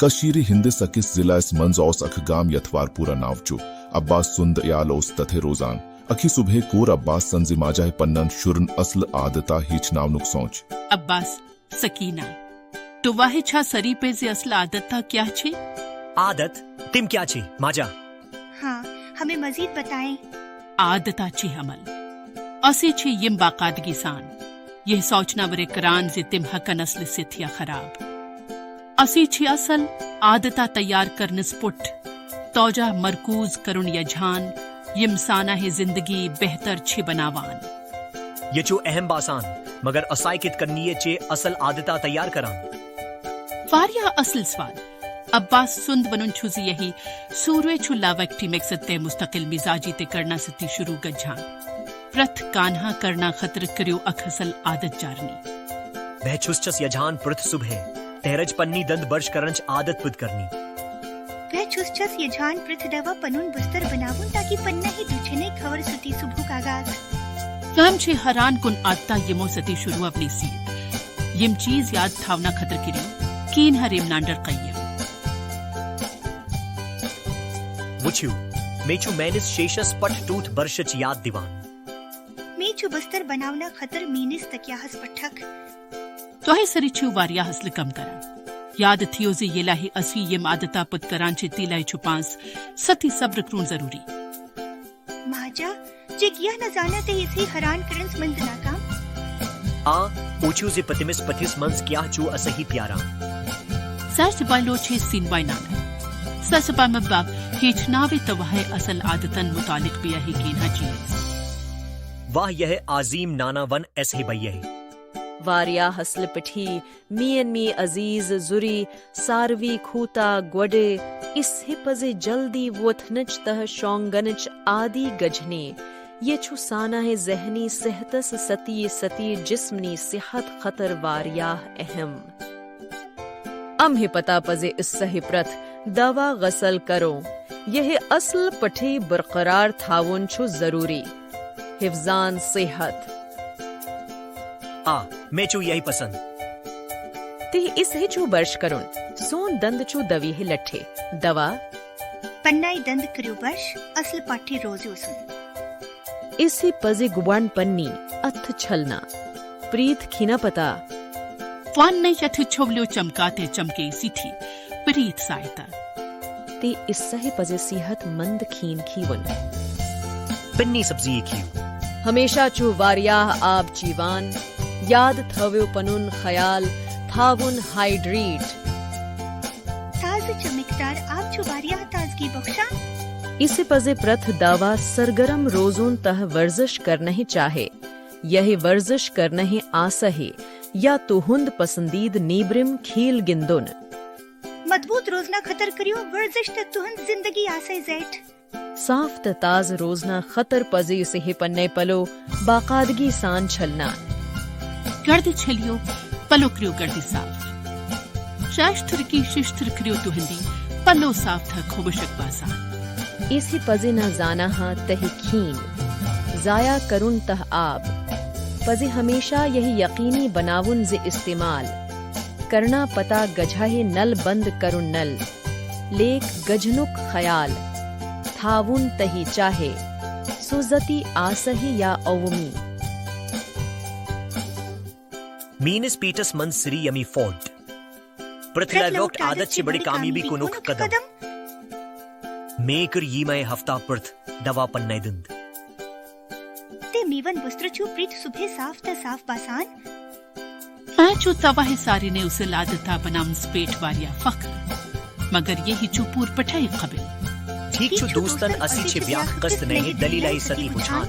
कशीरी हिंद सकिस जिला मंज औस अखगाम यथवार पूरा नावचु अब्बास सुंद याल औस तथे रोजान अखी सुबह कोर अब्बास संजिमाजा पन्नन शुरन असल आदता हिच नावनुक सोच अब्बास सकीना तो वाहे छा सरी पे जे असल आदत था क्या छे? आदत तिम क्या छे माजा? हाँ, हमें मजीद बताएं। आदता छे हमल असी छे यम बाकादगी सान यह सोचना बरे करान जे तिम हकन असल से थिया खराब असी छे असल आदता तैयार करने स्पुट तौजा मरकूज करुण यझान यमसाना है जिंदगी बेहतर छे बनावान ये चो अहम बासान मगर असाइकित करनी चे असल आदता तैयार करा वारिया असल सवाल अब्बास सुंद बनन छुजी यही सूर्य छुल्ला वक्ति मकसद मुस्तकिल मिजाजी ते करना सती शुरू गझान प्रथ कान्हा करना खतर करियो अखसल आदत जारनी वह छुस्चस यजान प्रथ सुबह तेरज पन्नी दंद बर्श करंच आदत पुद करनी वह छुस्चस यजान प्रथ दवा पनुन बस्तर बनावुन ताकि पन्ना ही दुछने खबर सुती सुबह कागाज काम छे हैरान कुन आदता यमो सती शुरू अपनी सीत यम चीज याद थावना खतर करियो कीन हरेम नांडर कय्यम वुचु मेचु मैनिस शेषस पट टूथ बर्शच याद दीवान मेचु बस्तर बनावना खतर मीनिस तकिया हस पठक तो है सरिचु वारिया हसल कम करा याद थियो जे ये लाही असवी यम आदता पुत करांचे तिलाई छुपांस सती सब्र क्रून जरूरी माजा जे किया न जाना ते इसी हैरान करंस मंद नाकाम आ ऊचू जे पतिमिस पतिस मंस क्या चू असही प्यारा सर्च बालो छे सीन बाइनान ससबा मब्बा हिच नावे तवाहे असल आदतन मुतालिक भी यही कीना चीज वाह यह आजीम नाना वन ऐसे भैया वारिया हसल पिठी मियन मी अजीज जुरी सारवी खूता ग्वडे इस हिपजे जल्दी वोथनच तह शोंगनच आदि गजने ये छुसाना है जहनी सेहतस सती सती जिस्मनी सेहत खतर वारिया अहम अम ही पता पजे इस सही प्रथ दवा गसल करो यह असल पठी बरकरार थावन छु जरूरी हिफ्जान सेहत मैं चू यही पसंद ते इस ही चू बर्श करुन सोन दंद चू दवी ही लट्ठे दवा पन्नाई दंद करियो बर्श असल पाठी रोजो सुन इसी पजे गुबान पन्नी अथ छलना प्रीत खीना पता वन नहीं यथ छोवलियो चमकाते चमके सी थी प्रीत सायता ते इस सही पजे सेहत मंद खीन खीवन पन्नी सब्जी खी हमेशा चू वारिया आब जीवान याद थव्यो पनुन ख्याल थावुन हाइड्रेट ताज चमकदार आप जो वारिया ताजगी बख्शा इसे पजे प्रथ दावा सरगरम रोजून तह वर्जिश करना ही चाहे यही वर्जिश करना ही आसहे या तो हुंद पसंदीद नीब्रिम खील गिंदुन मजबूत रोजना खतर करियो वर्जिश त तुहन जिंदगी आसे जेठ साफ त ताज रोजना खतर पजे से ही पन्ने पलो बाकादगी सान छलना गर्द छलियो पलो क्रियो गर्दी साफ शास्त्र की शिस्त्र क्रियो तुहंदी पलो साफ था खुबशक बासा इसी पजे न जाना हा तही खीन जाया करुन तह आब पजे हमेशा यही यकीनी बनावुन जे इस्तेमाल करना पता गझाहे नल बंद करुन नल लेक गजनुक ख्याल थावुन तही चाहे सुजती आसही या अवमी मीनिस पीटस मन सिरी यमी फोर्ड पृथ्वी लोक आदत से बड़ी कामयाबी कुनुक कदम मेकर यी मैं हफ्ता पर्थ दवा पन्ने दंद ते मीवन वस्त्र छु प्रीत सुबह साफ त साफ बासान मैं चू तवा है सारी ने उसे लादता बनाम स्पेट वारिया फख्र मगर यही चुपूर पठाई कबिल ठीक छु दोस्तन असी छे ब्याह कस्त नहीं दलीलाई सती बुझान